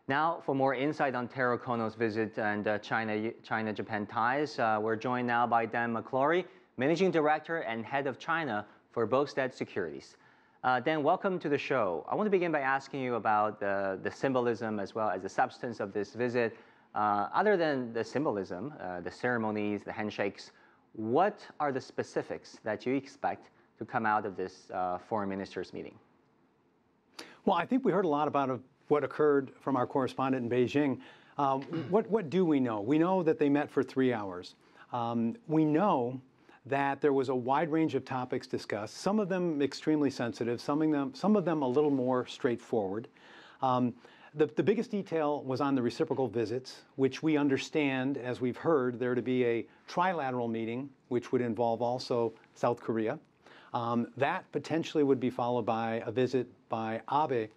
Now, for more insight on Tarō Kōno's visit and China-Japan ties, we're joined now by McClory, Managing Director and Head of China for Boustead Securities. Dan, welcome to the show. I want to begin by asking you about the symbolism as well as the substance of this visit. Other than the symbolism, the ceremonies, the handshakes, what are the specifics that you expect to come out of this foreign ministers meeting? Well, I think we heard a lot about what occurred from our correspondent in Beijing. What do we know? We know that they met for 3 hours. We know that there was a wide range of topics discussed, some of them extremely sensitive, some of them a little more straightforward. The biggest detail was on the reciprocal visits, which we understand, as we've heard, there to be a trilateral meeting, which would involve also South Korea. That potentially would be followed by a visit by Abe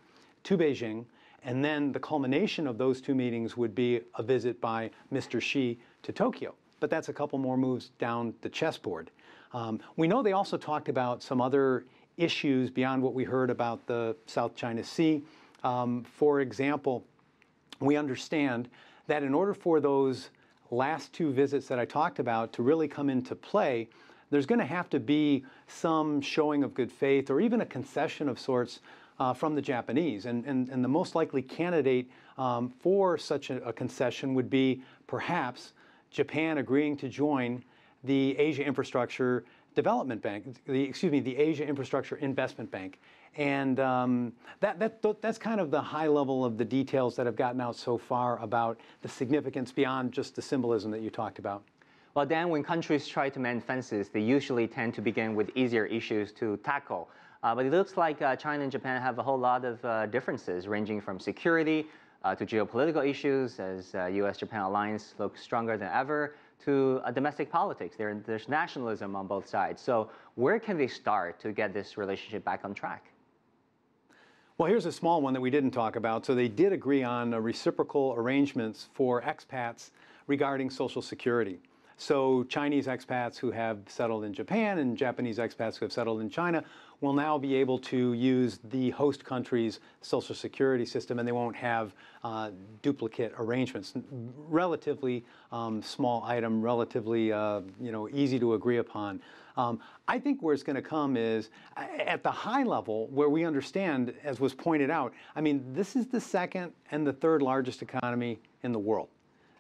to Beijing, and then the culmination of those two meetings would be a visit by Mr. Xi to Tokyo. But that's a couple more moves down the chessboard. We know they also talked about some other issues beyond what we heard about the South China Sea. For example, we understand that in order for those last two visits that I talked about to really come into play, there's going to have to be some showing of good faith or even a concession of sorts from the Japanese. And the most likely candidate for such a concession would be perhaps Japan agreeing to join the Asia Infrastructure Development Bank, the Asia Infrastructure Investment Bank. And that's kind of the high level of the details that have gotten out so far about the significance beyond just the symbolism that you talked about. Well, Dan, when countries try to mend fences, they usually tend to begin with easier issues to tackle. But it looks like China and Japan have a whole lot of differences, ranging from security to geopolitical issues, as U.S.-Japan alliance looks stronger than ever, to domestic politics. There's nationalism on both sides. So where can they start to get this relationship back on track? Well, here's a small one that we didn't talk about. So they did agree on reciprocal arrangements for expats regarding Social Security. So Chinese expats who have settled in Japan and Japanese expats who have settled in China will now be able to use the host country's Social Security system, and they won't have duplicate arrangements. Relatively small item, relatively easy to agree upon. I think where it's going to come is at the high level where we understand, as was pointed out, I mean, this is the second and the third largest economy in the world.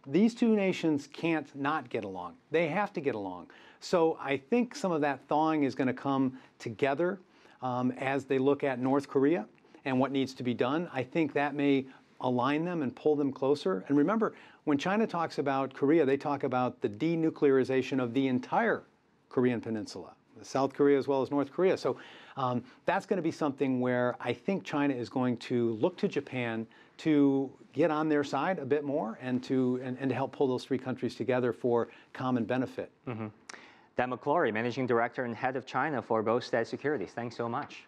These two nations can't not get along. They have to get along. So I think some of that thawing is going to come together as they look at North Korea and what needs to be done. I think that may align them and pull them closer. And remember, when China talks about Korea, they talk about the denuclearization of the entire Korean peninsula, South Korea as well as North Korea. So that's going to be something where I think China is going to look to Japan to get on their side a bit more and to help pull those three countries together for common benefit. Dan McClory, Managing Director and Head of China for Boustead Securities. Thanks so much.